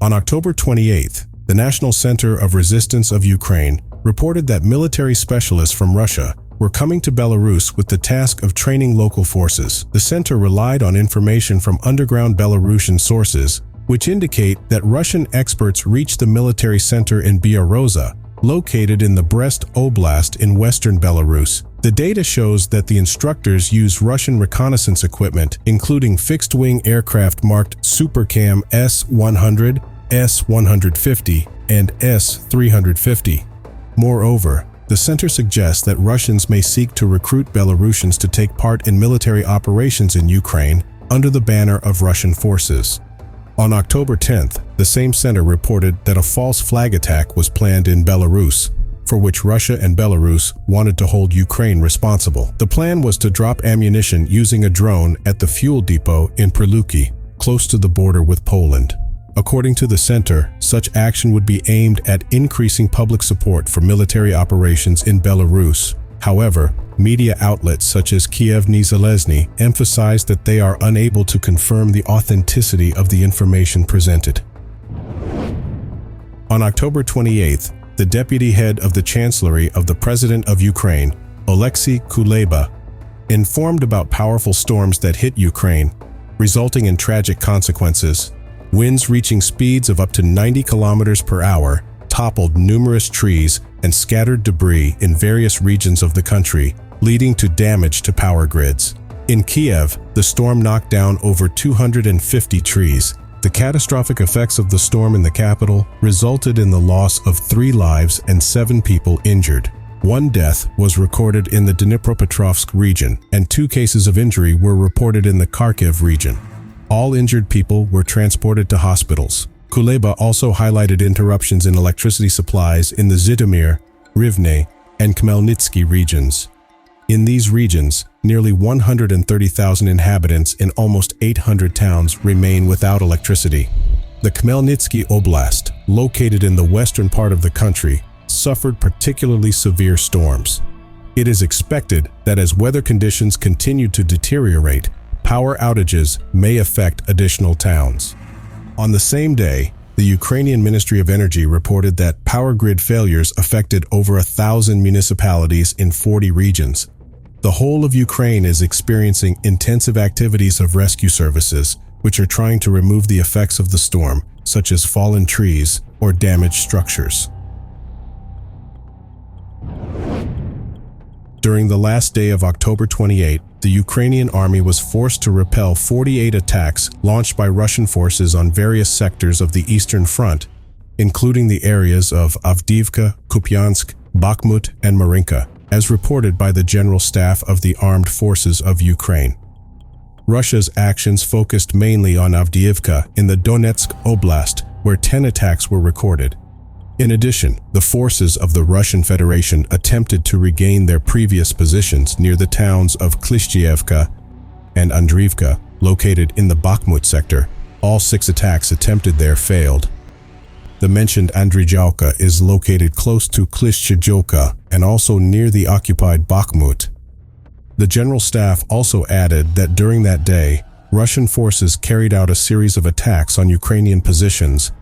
On October 28th, the National Center of Resistance of Ukraine reported that military specialists from Russia were coming to Belarus with the task of training local forces. The center relied on information from underground Belarusian sources, which indicate that Russian experts reached the military center in Zaporizhia, located in the Brest Oblast in western Belarus. The data shows that the instructors used Russian reconnaissance equipment, including fixed-wing aircraft marked Supercam S-100, S-150, and S-350. Moreover, the center suggests that Russians may seek to recruit Belarusians to take part in military operations in Ukraine under the banner of Russian forces. On October 10th, the same center reported that a false flag attack was planned in Belarus, for which Russia and Belarus wanted to hold Ukraine responsible. The plan was to drop ammunition using a drone at the fuel depot in Priluki, close to the border with Poland. According to the center, such action would be aimed at increasing public support for military operations in Belarus. However, media outlets such as Kiev Niezalezny emphasized that they are unable to confirm the authenticity of the information presented. On October 28th, the deputy head of the Chancellery of the President of Ukraine, Oleksiy Kuleba, informed about powerful storms that hit Ukraine, resulting in tragic consequences. Winds reaching speeds of up to 90 kilometers per hour toppled numerous trees and scattered debris in various regions of the country, leading to damage to power grids. In Kiev, the storm knocked down over 250 trees. The catastrophic effects of the storm in the capital resulted in the loss of 3 lives and 7 people injured. 1 death was recorded in the Dnipropetrovsk region, and 2 cases of injury were reported in the Kharkiv region. All injured people were transported to hospitals. Kuleba also highlighted interruptions in electricity supplies in the Zhytomyr, Rivne, and Khmelnytsky regions. In these regions, nearly 130,000 inhabitants in almost 800 towns remain without electricity. The Khmelnytsky Oblast, located in the western part of the country, suffered particularly severe storms. It is expected that as weather conditions continue to deteriorate, power outages may affect additional towns. On the same day, the Ukrainian Ministry of Energy reported that power grid failures affected over 1,000 municipalities in 40 regions. The whole of Ukraine is experiencing intensive activities of rescue services, which are trying to remove the effects of the storm, such as fallen trees or damaged structures. During the last day of October 28, the Ukrainian army was forced to repel 48 attacks launched by Russian forces on various sectors of the Eastern Front, including the areas of Avdiivka, Kupiansk, Bakhmut, and Marinka, as reported by the General Staff of the Armed Forces of Ukraine. Russia's actions focused mainly on Avdiivka in the Donetsk Oblast, where 10 attacks were recorded. In addition, the forces of the Russian Federation attempted to regain their previous positions near the towns of Klishchievka and Andriivka, located in the Bakhmut sector. All 6 attacks attempted there failed. The mentioned Andriivka is located close to Klishchievka and also near the occupied Bakhmut. The General Staff also added that during that day, Russian forces carried out a series of attacks on Ukrainian positions,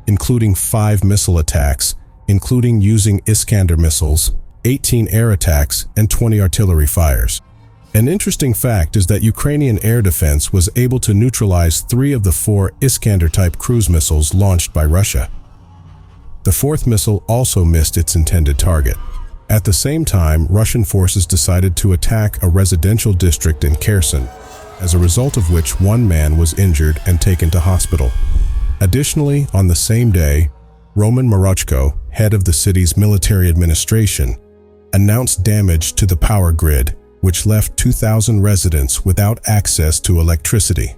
including 5 missile attacks, including using Iskander missiles, 18 air attacks, and 20 artillery fires. An interesting fact is that Ukrainian air defense was able to neutralize 3 of the 4 Iskander-type cruise missiles launched by Russia. The 4th missile also missed its intended target. At the same time, Russian forces decided to attack a residential district in Kherson, as a result of which 1 man was injured and taken to hospital. Additionally, on the same day, Roman Marochko, head of the city's military administration, announced damage to the power grid, which left 2,000 residents without access to electricity.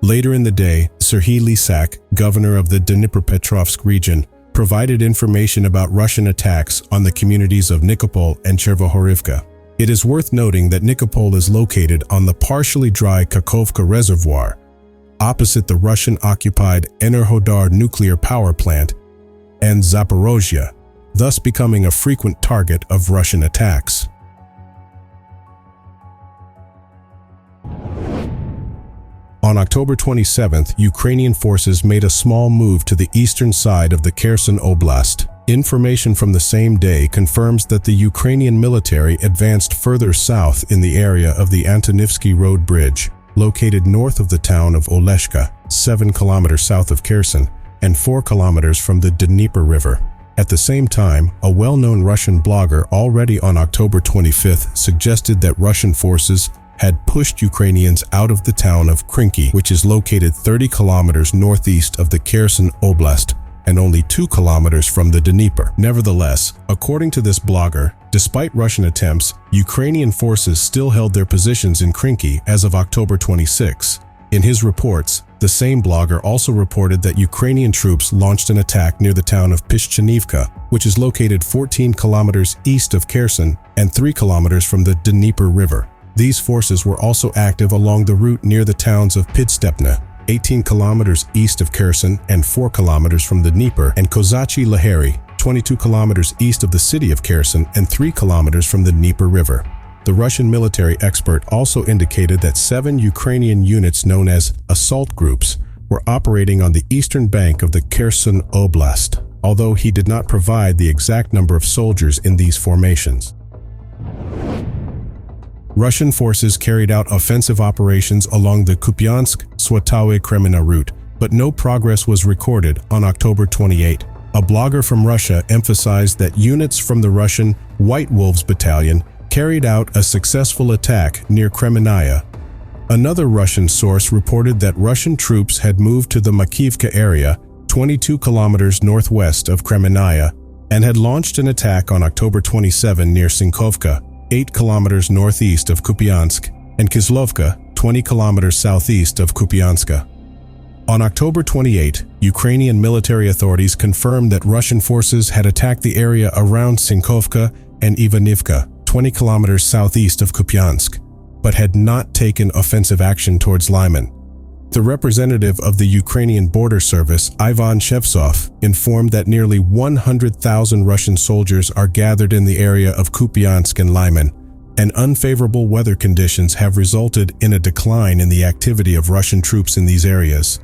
Later in the day, Serhiy Lysak, governor of the Dnipropetrovsk region, provided information about Russian attacks on the communities of Nikopol and Chervohorivka. It is worth noting that Nikopol is located on the partially dry Kakhovka Reservoir, opposite the Russian-occupied Enerhodar nuclear power plant, and Zaporizhia, thus becoming a frequent target of Russian attacks. On October 27th, Ukrainian forces made a small move to the eastern side of the Kherson Oblast. Information from the same day confirms that the Ukrainian military advanced further south in the area of the Antonivsky Road Bridge, located north of the town of Oleshka, 7 kilometers south of Kherson, and 4 kilometers from the Dnieper River. At the same time, a well-known Russian blogger already on October 25th suggested that Russian forces had pushed Ukrainians out of the town of Krynki, which is located 30 kilometers northeast of the Kherson Oblast and only 2 kilometers from the Dnieper. Nevertheless, according to this blogger, despite Russian attempts, Ukrainian forces still held their positions in Krynki as of October 26. In his reports, the same blogger also reported that Ukrainian troops launched an attack near the town of Pishchenivka, which is located 14 kilometers east of Kherson and 3 kilometers from the Dnieper River. These forces were also active along the route near the towns of Pidstepne, 18 kilometers east of Kherson and 4 kilometers from the Dnieper, and Kozachi Laheri, 22 kilometers east of the city of Kherson and 3 kilometers from the Dnieper River. The Russian military expert also indicated that 7 Ukrainian units known as assault groups were operating on the eastern bank of the Kherson Oblast, although he did not provide the exact number of soldiers in these formations. Russian forces carried out offensive operations along the Kupiansk-Swatowe-Kreminna route, but no progress was recorded on October 28. A blogger from Russia emphasized that units from the Russian White Wolves Battalion carried out a successful attack near Kreminaya. Another Russian source reported that Russian troops had moved to the Makivka area, 22 kilometers northwest of Kreminaya, and had launched an attack on October 27 near Sinkovka, 8 kilometers northeast of Kupiansk, and Kislovka, 20 kilometers southeast of Kupianska. On October 28, Ukrainian military authorities confirmed that Russian forces had attacked the area around Sinkovka and Ivanivka, 20 kilometers southeast of Kupiansk, but had not taken offensive action towards Lyman. The representative of the Ukrainian Border Service, Ivan Shevtsov, informed that nearly 100,000 Russian soldiers are gathered in the area of Kupiansk and Lyman, and unfavorable weather conditions have resulted in a decline in the activity of Russian troops in these areas.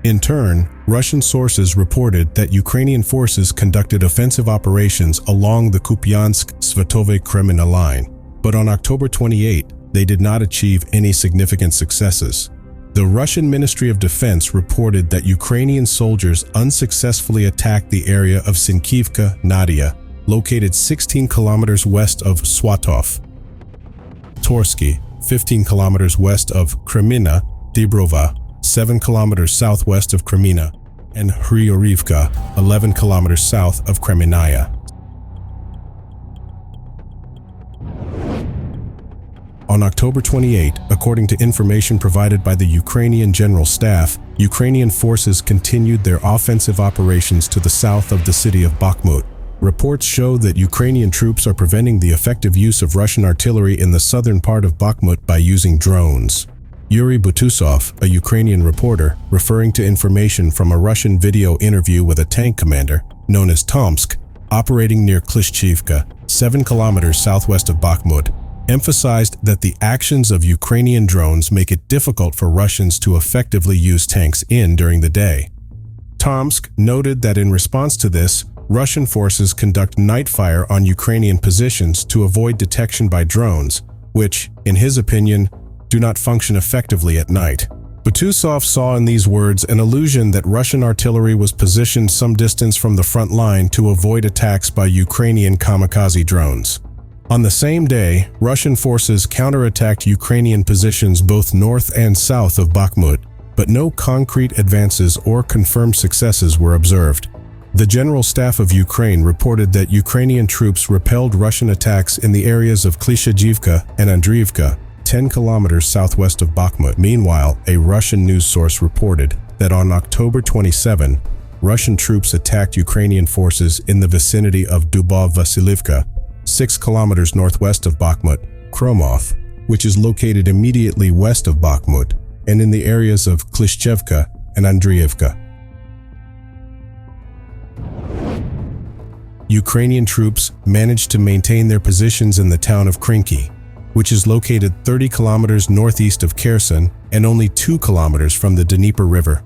In turn, Russian sources reported that Ukrainian forces conducted offensive operations along the Kupiansk-Swatowe-Kreminna line, but on October 28, they did not achieve any significant successes. The Russian Ministry of Defense reported that Ukrainian soldiers unsuccessfully attacked the area of Sinkivka, Nadia, located 16 kilometers west of Swatov, Torsky, 15 kilometers west of Kreminna, Dibrova, 7 kilometers southwest of Kreminna, and Hryyorivka, 11 kilometers south of Kreminaya. On October 28, according to information provided by the Ukrainian General Staff, Ukrainian forces continued their offensive operations to the south of the city of Bakhmut. Reports show that Ukrainian troops are preventing the effective use of Russian artillery in the southern part of Bakhmut by using drones. Yuri Butusov, a Ukrainian reporter, referring to information from a Russian video interview with a tank commander, known as Tomsk, operating near Klishchivka, 7 kilometers southwest of Bakhmut, emphasized that the actions of Ukrainian drones make it difficult for Russians to effectively use tanks during the day. Tomsk noted that in response to this, Russian forces conduct night fire on Ukrainian positions to avoid detection by drones, which, in his opinion, do not function effectively at night. Butusov saw in these words an allusion that Russian artillery was positioned some distance from the front line to avoid attacks by Ukrainian kamikaze drones. On the same day, Russian forces counterattacked Ukrainian positions both north and south of Bakhmut, but no concrete advances or confirmed successes were observed. The General Staff of Ukraine reported that Ukrainian troops repelled Russian attacks in the areas of Klishchivka and Andriivka, 10 kilometers southwest of Bakhmut. Meanwhile, a Russian news source reported that on October 27, Russian troops attacked Ukrainian forces in the vicinity of Dubov-Vasilivka, 6 kilometers northwest of Bakhmut, Kromov, which is located immediately west of Bakhmut, and in the areas of Klishchevka and Andriivka. Ukrainian troops managed to maintain their positions in the town of Krynki. which is located 30 kilometers northeast of Kherson and only 2 kilometers from the Dnieper River.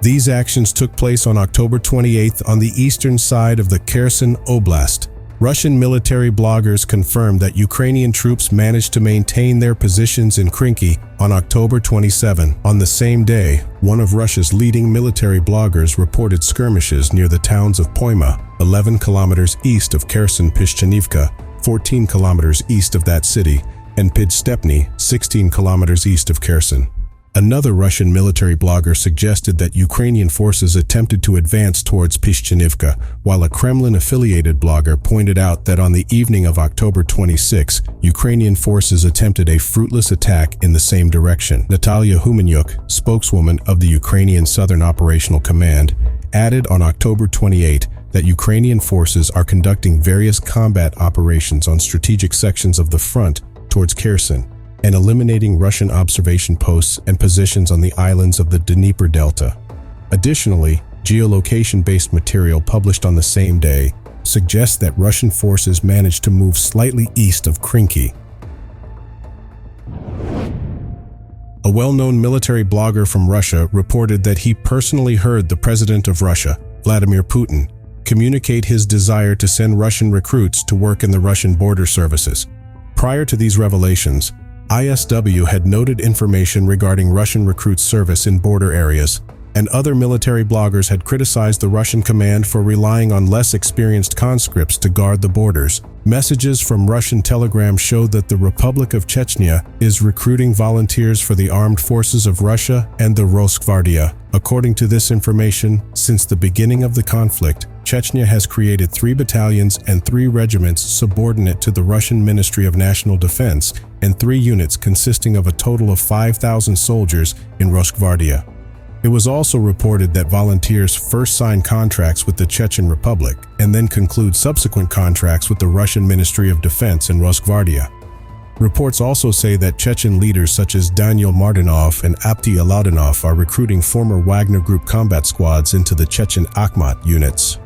These actions took place on October 28th on the eastern side of the Kherson Oblast. Russian military bloggers confirmed that Ukrainian troops managed to maintain their positions in Krinky on October 27. On the same day, one of Russia's leading military bloggers reported skirmishes near the towns of Poima, 11 kilometers east of Kherson, Pishchenivka, 14 kilometers east of that city, and Pidstepny, 16 kilometers east of Kherson. Another Russian military blogger suggested that Ukrainian forces attempted to advance towards Pishchenivka, while a Kremlin-affiliated blogger pointed out that on the evening of October 26, Ukrainian forces attempted a fruitless attack in the same direction. Natalia Humanyuk, spokeswoman of the Ukrainian Southern Operational Command, added on October 28 that Ukrainian forces are conducting various combat operations on strategic sections of the front towards Kherson, and eliminating Russian observation posts and positions on the islands of the Dnieper Delta. Additionally, geolocation-based material published on the same day suggests that Russian forces managed to move slightly east of Krinky. A well-known military blogger from Russia reported that he personally heard the President of Russia, Vladimir Putin, communicate his desire to send Russian recruits to work in the Russian border services. Prior to these revelations, ISW had noted information regarding Russian recruits' service in border areas, and other military bloggers had criticized the Russian command for relying on less experienced conscripts to guard the borders. Messages from Russian Telegram showed that the Republic of Chechnya is recruiting volunteers for the armed forces of Russia and the Rosgvardia. According to this information, since the beginning of the conflict, Chechnya has created 3 battalions and 3 regiments subordinate to the Russian Ministry of National Defense and 3 units consisting of a total of 5,000 soldiers in Rosgvardia. It was also reported that volunteers first sign contracts with the Chechen Republic and then conclude subsequent contracts with the Russian Ministry of Defense in Rosgvardia. Reports also say that Chechen leaders such as Daniel Martinov and Apti Aladinov are recruiting former Wagner Group combat squads into the Chechen Bakhmut units.